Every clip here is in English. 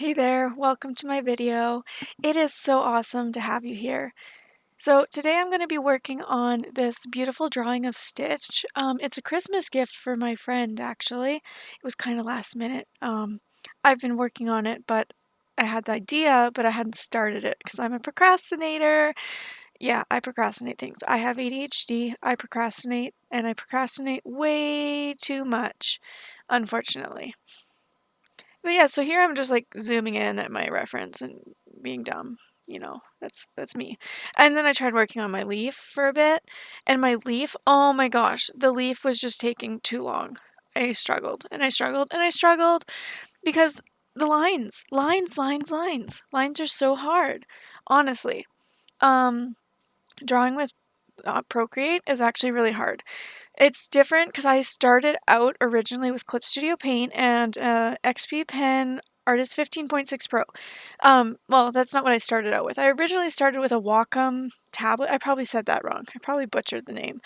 Hey there, welcome to my video. It is so awesome to have you here. So today I'm going to be working on this beautiful drawing of Stitch. It's a Christmas gift for my friend, actually. It was kind of last minute. I've been working on it, but I had the idea, but I hadn't started it because I'm a procrastinator. Yeah, I procrastinate things. I have ADHD, I procrastinate, and I procrastinate way too much, unfortunately. But yeah, so here I'm just like zooming in at my reference and being dumb. That's me. And then I tried working on my leaf for a bit, and my leaf, oh my gosh, the leaf was just taking too long. I struggled and I struggled and I struggled because the lines are so hard. Honestly. Drawing with Procreate is actually really hard. It's different because I started out originally with Clip Studio Paint and XP Pen Artist 15.6 Pro. Well, that's not what I started out with. I originally started with a Wacom tablet. I probably said that wrong. I probably butchered the name.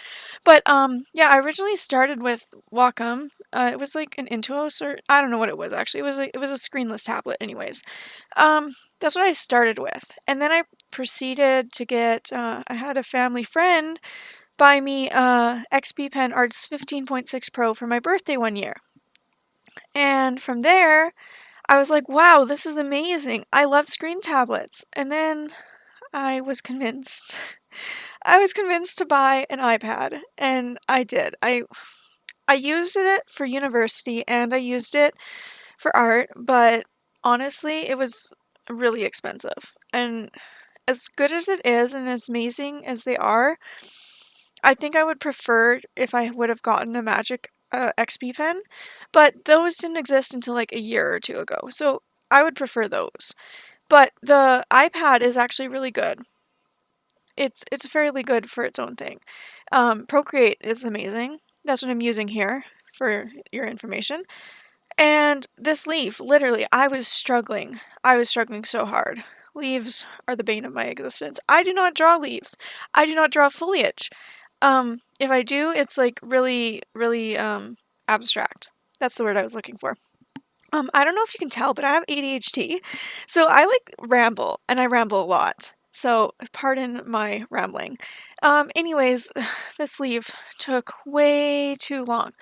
But yeah, I originally started with Wacom. It was like an Intuos, or I don't know what it was actually. It was a screenless tablet anyways. That's what I started with. And then I proceeded to get I had a family friend buy me XP Pen Artist 15.6 Pro for my birthday one year. And from there, I was like, wow, this is amazing. I love screen tablets. And then I was convinced. I was convinced to buy an iPad, and I did. I used it for university and I used it for art, but honestly, it was really expensive. And as good as it is and as amazing as they are, I think I would prefer if I would have gotten a Magic XP pen, but those didn't exist until like a year or two ago, so I would prefer those. But the iPad is actually really good. It's fairly good for its own thing. Procreate is amazing. That's what I'm using here for your information. And this leaf, literally, I was struggling. I was struggling so hard. Leaves are the bane of my existence. I do not draw leaves. I do not draw foliage. If I do, it's like really, really abstract. That's the word I was looking for. I don't know if you can tell, but I have ADHD, so I like ramble, and I ramble a lot. So pardon my rambling. Anyways, this leaf took way too long.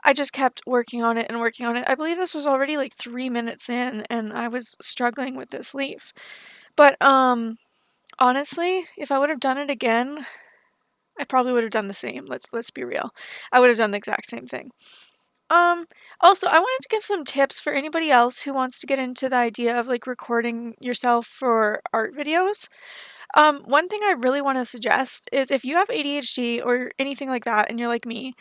I just kept working on it and working on it. I believe this was already like 3 minutes in, and I was struggling with this leaf. But honestly, if I would have done it again, I probably would have done the same. Let's be real. I would have done the exact same thing. Also, I wanted to give some tips for anybody else who wants to get into the idea of like recording yourself for art videos. One thing I really want to suggest is if you have ADHD or anything like that and you're like me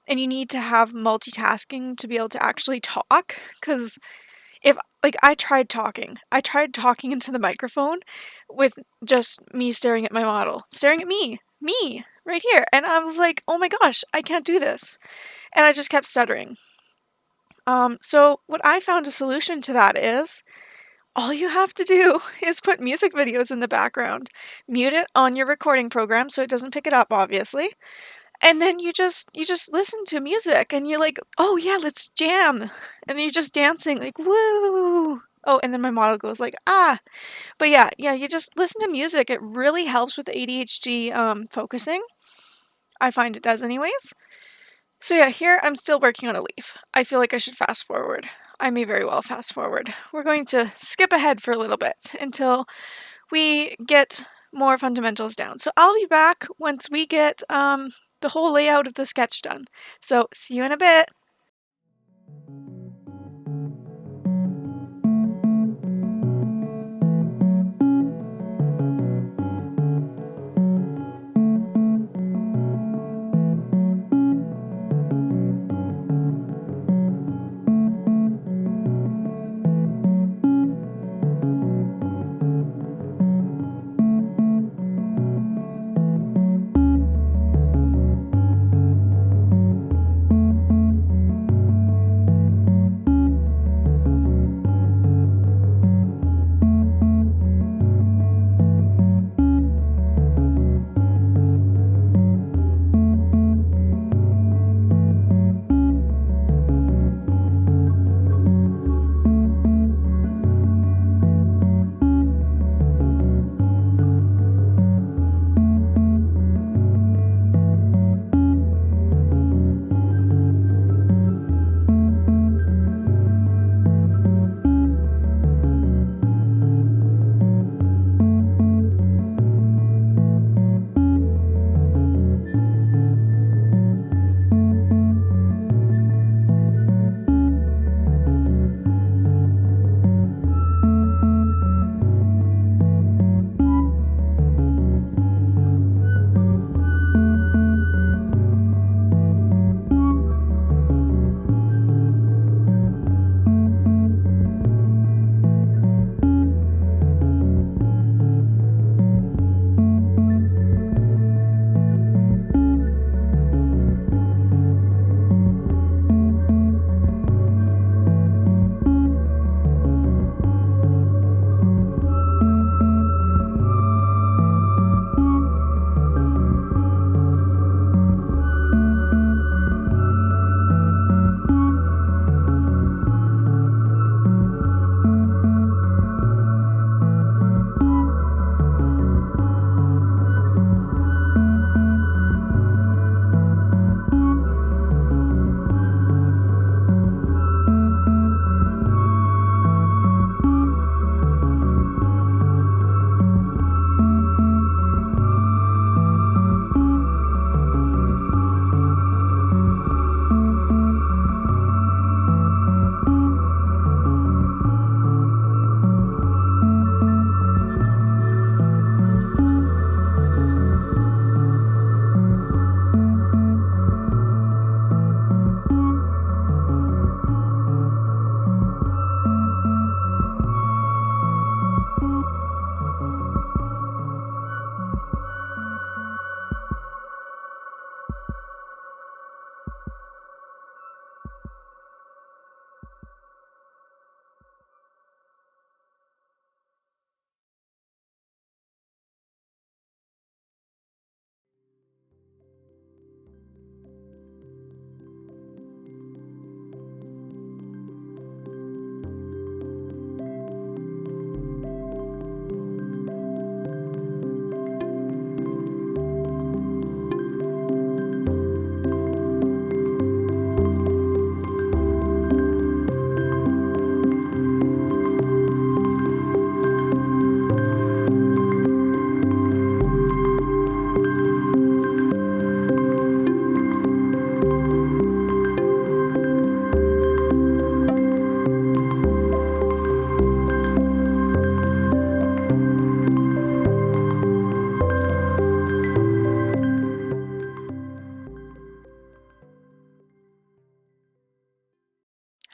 and you need to have multitasking to be able to actually talk, because if like I tried talking into the microphone with just me staring at my model, staring at me right here, and I was like, oh my gosh, I can't do this, and I just kept stuttering. So what I found a solution to that is all you have to do is put music videos in the background, mute it on your recording program so it doesn't pick it up, obviously, and then you just listen to music and you're like, oh yeah, let's jam, and you're just dancing like woo. Oh, and then my model goes like ah. But yeah, you just listen to music. It really helps with ADHD focusing. I find it does anyways. So yeah, here I'm still working on a leaf. I feel like I should fast forward. I may very well fast forward. We're going to skip ahead for a little bit until we get more fundamentals down. So I'll be back once we get the whole layout of the sketch done. So see you in a bit.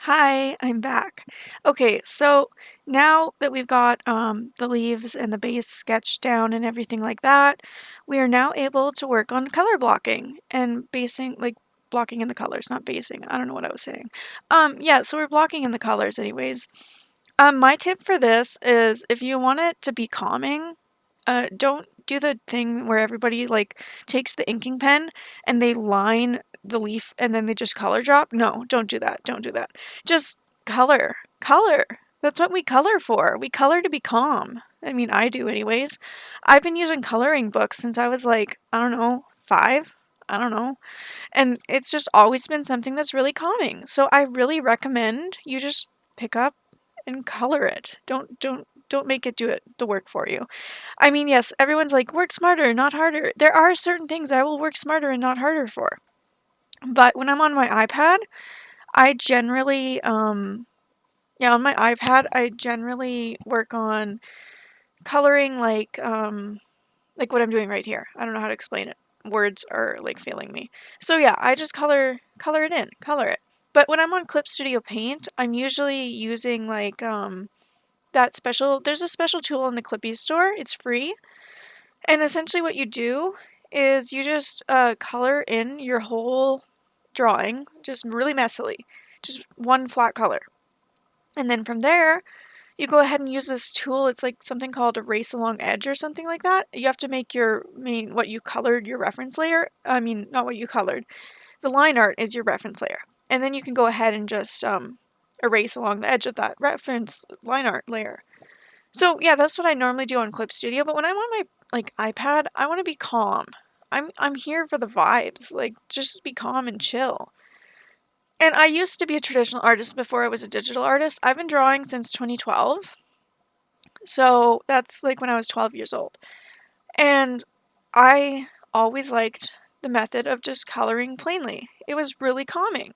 Hi, I'm back. Okay, so now that we've got the leaves and the base sketched down and everything like that, we are now able to work on color blocking and basing, like blocking in the colors, not basing. I don't know what I was saying. Yeah, so we're blocking in the colors anyways. My tip for this is if you want it to be calming, don't do the thing where everybody like takes the inking pen and they line the leaf and then they just color drop. No, don't do that. Don't do that. Just color. Color. That's what we color for. We color to be calm. I mean, I do anyways. I've been using coloring books since I was like, I don't know, 5. I don't know. And it's just always been something that's really calming. So I really recommend you just pick up and color it. Don't make it do it the work for you. I mean, yes, everyone's like work smarter, not harder. There are certain things I will work smarter and not harder for. But when I'm on my iPad, I generally yeah, on my iPad, I generally work on coloring like what I'm doing right here. I don't know how to explain it. Words are like failing me. So yeah, I just color it in, color it. But when I'm on Clip Studio Paint, I'm usually using like that special there's a special tool in the Clippy store. It's free. And essentially what you do is you just color in your whole drawing just really messily. Just one flat color. And then from there, you go ahead and use this tool. It's like something called erase along edge or something like that. You have to make your what you colored your reference layer. I mean, not what you colored. The line art is your reference layer. And then you can go ahead and just erase along the edge of that reference line art layer. So yeah, that's what I normally do on Clip Studio, but when I'm on my like iPad, I want to be calm. I'm here for the vibes. Like just be calm and chill. And I used to be a traditional artist before I was a digital artist. I've been drawing since 2012. So that's like when I was 12 years old. And I always liked the method of just coloring plainly. It was really calming.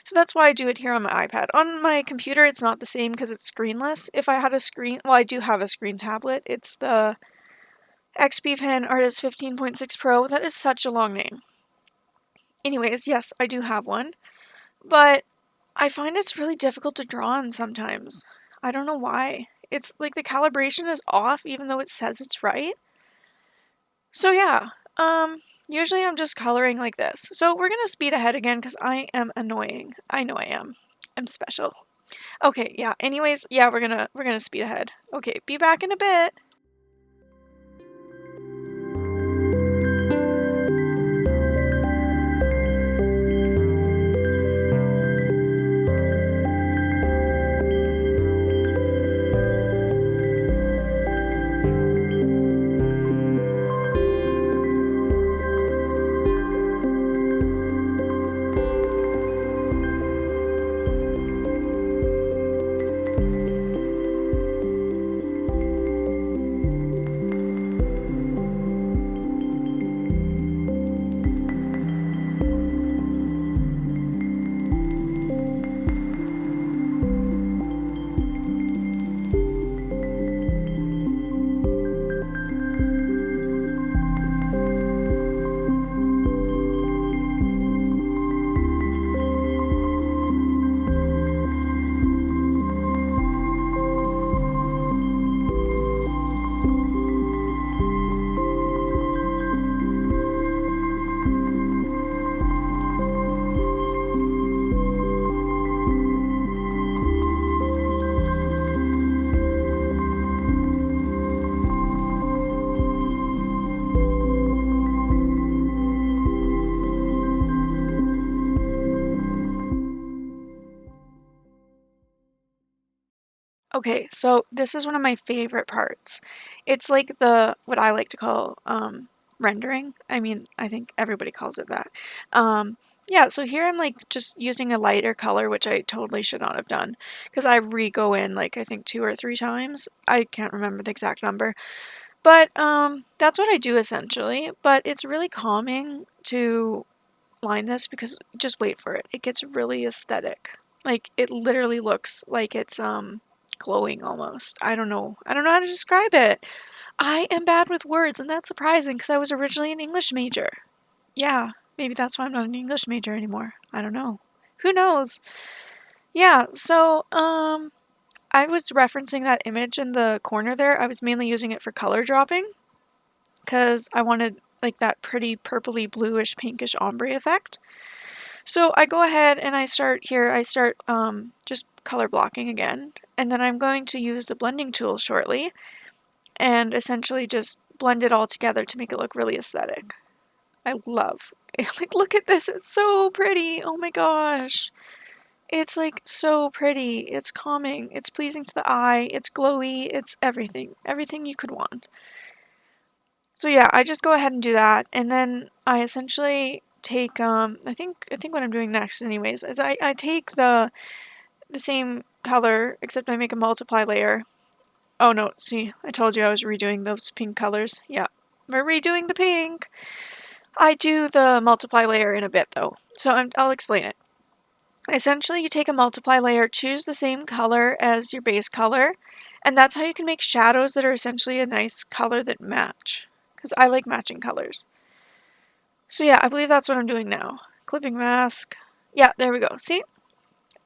So that's why I do it here on my iPad. On my computer, it's not the same because it's screenless. If I had a screen, well, I do have a screen tablet. It's the XP Pen Artist 15.6 Pro. That is such a long name. Anyways, yes, I do have one. But I find it's really difficult to draw on sometimes. I don't know why. It's like the calibration is off even though it says it's right. So yeah, usually I'm just coloring like this. So we're gonna speed ahead again because I am annoying. I know I am. I'm special. Okay, yeah. Anyways, yeah, we're gonna speed ahead. Okay, be back in a bit. Okay, so this is one of my favorite parts. It's like the what I like to call rendering. I mean, I think everybody calls it that. Yeah, so here I'm like just using a lighter color, which I totally should not have done because I re-go in like I think 2 or 3 times. I can't remember the exact number. But that's what I do essentially. But it's really calming to line this because just wait for it. It gets really aesthetic. Like it literally looks like it's glowing almost. I don't know. I don't know how to describe it. I am bad with words and that's surprising because I was originally an English major. Yeah, maybe that's why I'm not an English major anymore. I don't know. Who knows? Yeah, so, I was referencing that image in the corner there. I was mainly using it for color dropping because I wanted like that pretty purpley bluish pinkish ombre effect. So I go ahead and I start just color blocking again, and then I'm going to use the blending tool shortly and essentially just blend it all together to make it look really aesthetic. I love, like, look at this, it's so pretty, oh my gosh. It's like so pretty, it's calming, it's pleasing to the eye, it's glowy, it's everything, everything you could want. So yeah, I just go ahead and do that, and then I essentially take I think what I'm doing next anyways is I take the same color except I make a multiply layer. Oh no, see, I told you I was redoing those pink colors. Yeah, we're redoing the pink. I do the multiply layer in a bit though, so I'll explain it. Essentially, you take a multiply layer, choose the same color as your base color, and that's how you can make shadows that are essentially a nice color that match. Because I like matching colors. So yeah, I believe that's what I'm doing now. Clipping mask. Yeah, there we go. See?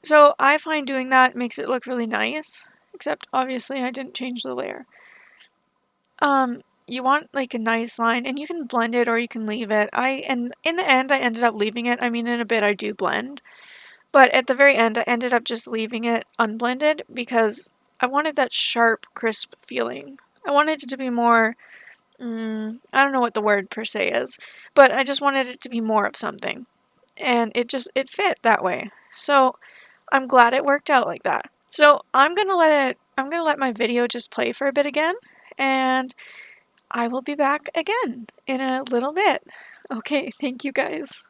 So I find doing that makes it look really nice, except obviously I didn't change the layer. You want like a nice line, and you can blend it or you can leave it. And in the end I ended up leaving it. I mean, in a bit I do blend, but at the very end I ended up just leaving it unblended because I wanted that sharp, crisp feeling. I wanted it to be more, I don't know what the word per se is, but I just wanted it to be more of something. And it fit that way. So I'm glad it worked out like that. So I'm gonna let my video just play for a bit again, and I will be back again in a little bit. Okay, thank you guys.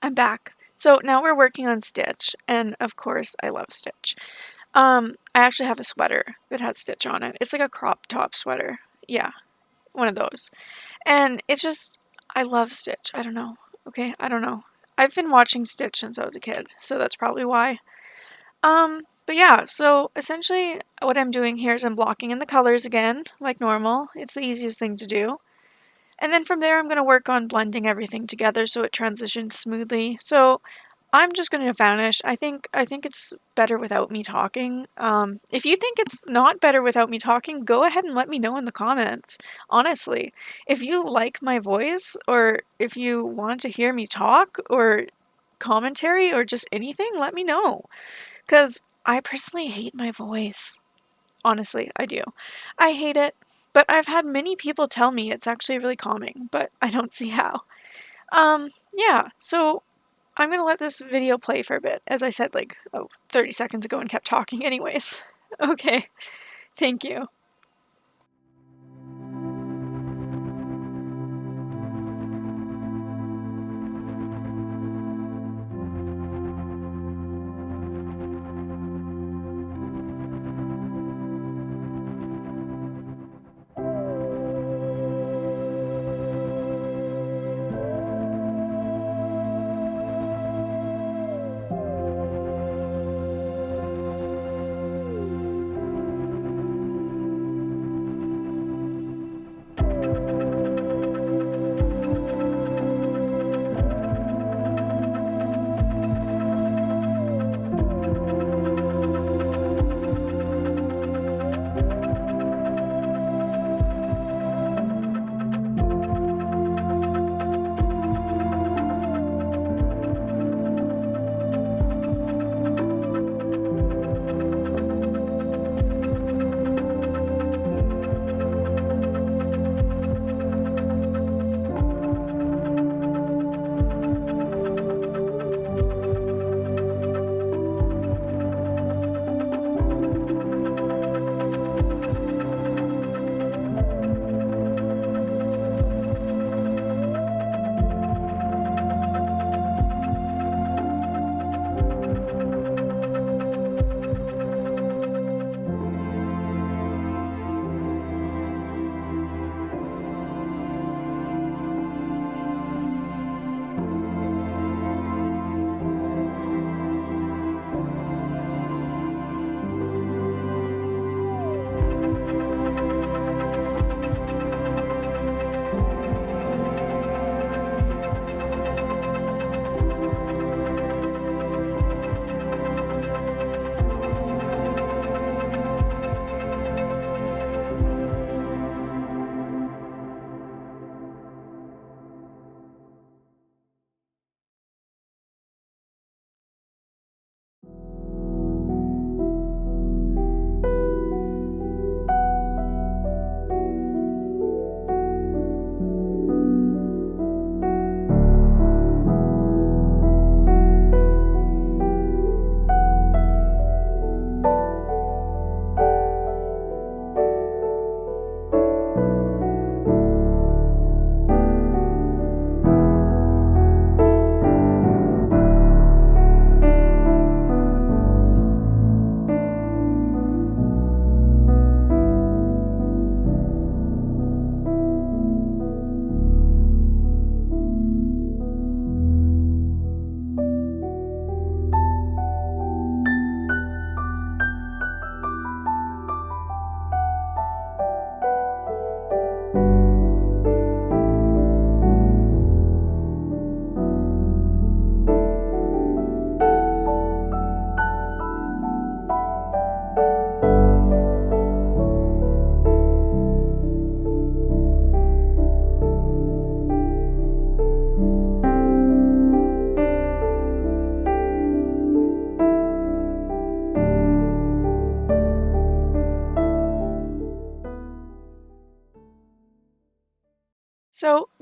I'm back. So now we're working on Stitch, and of course I love Stitch. I actually have a sweater that has Stitch on it. It's like a crop top sweater. Yeah, one of those. And it's just, I love Stitch. I don't know. Okay, I don't know. I've been watching Stitch since I was a kid, so that's probably why. But yeah, so essentially what I'm doing here is I'm blocking in the colors again, like normal. It's the easiest thing to do. And then from there I'm going to work on blending everything together so it transitions smoothly. So I'm just going to vanish. I think it's better without me talking. If you think it's not better without me talking, go ahead and let me know in the comments. Honestly, if you like my voice or if you want to hear me talk or commentary or just anything, let me know. Because I personally hate my voice. Honestly, I do. I hate it, but I've had many people tell me it's actually really calming, but I don't see how. Yeah, so I'm gonna let this video play for a bit, as I said like, 30 seconds ago and kept talking anyways. Okay, thank you.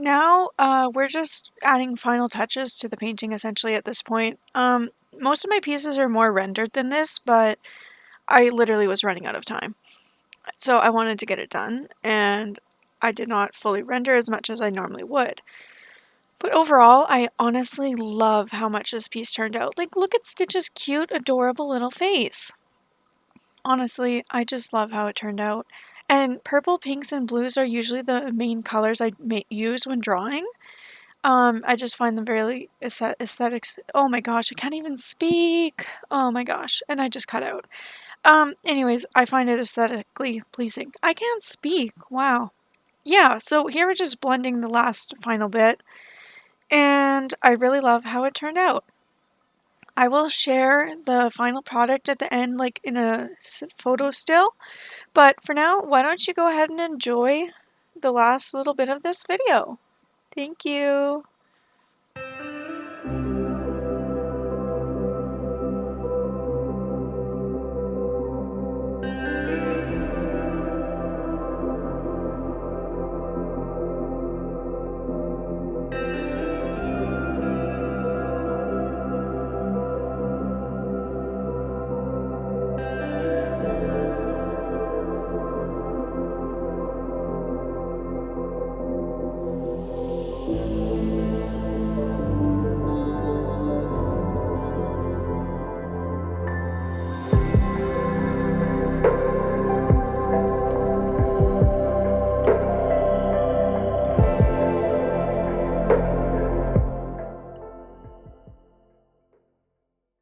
now we're just adding final touches to the painting essentially at this point. Most of my pieces are more rendered than this, but I literally was running out of time. So I wanted to get it done, and I did not fully render as much as I normally would. But overall, I honestly love how much this piece turned out. Like, look at Stitch's cute, adorable little face. Honestly, I just love how it turned out. And purple, pinks, and blues are usually the main colors I use when drawing. I just find them very aesthetics. Oh my gosh, I can't even speak. Oh my gosh, and I just cut out. Anyways, I find it aesthetically pleasing. I can't speak. Wow. Yeah, so here we're just blending the last final bit, and I really love how it turned out. I will share the final product at the end, like in a photo still, but for now, why don't you go ahead and enjoy the last little bit of this video. Thank you.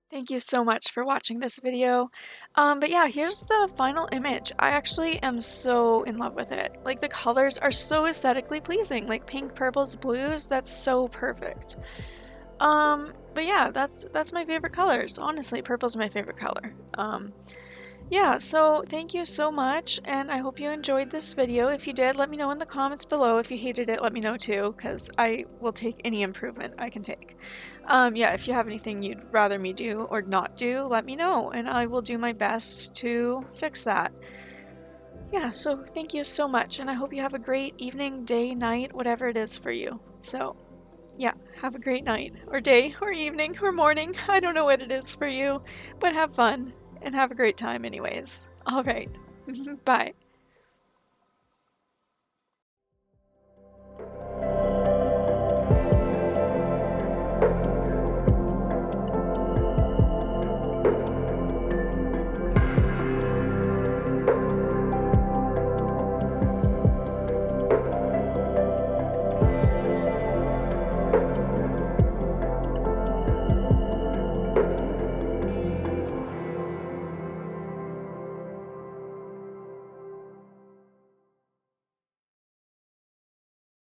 Thank you so much for watching this video. But yeah, here's the final image. I actually am so in love with it. Like, the colors are so aesthetically pleasing. Like pink, purples, blues, that's so perfect. But yeah, that's my favorite colors. Honestly, purple's my favorite color. Yeah, so thank you so much, and I hope you enjoyed this video. If you did, let me know in the comments below. If you hated it, let me know too, because I will take any improvement I can take. Yeah, if you have anything you'd rather me do or not do, let me know, and I will do my best to fix that. Yeah, so thank you so much, and I hope you have a great evening, day, night, whatever it is for you. So, yeah, have a great night, or day, or evening, or morning. I don't know what it is for you, but have fun and have a great time anyways. All right. Bye.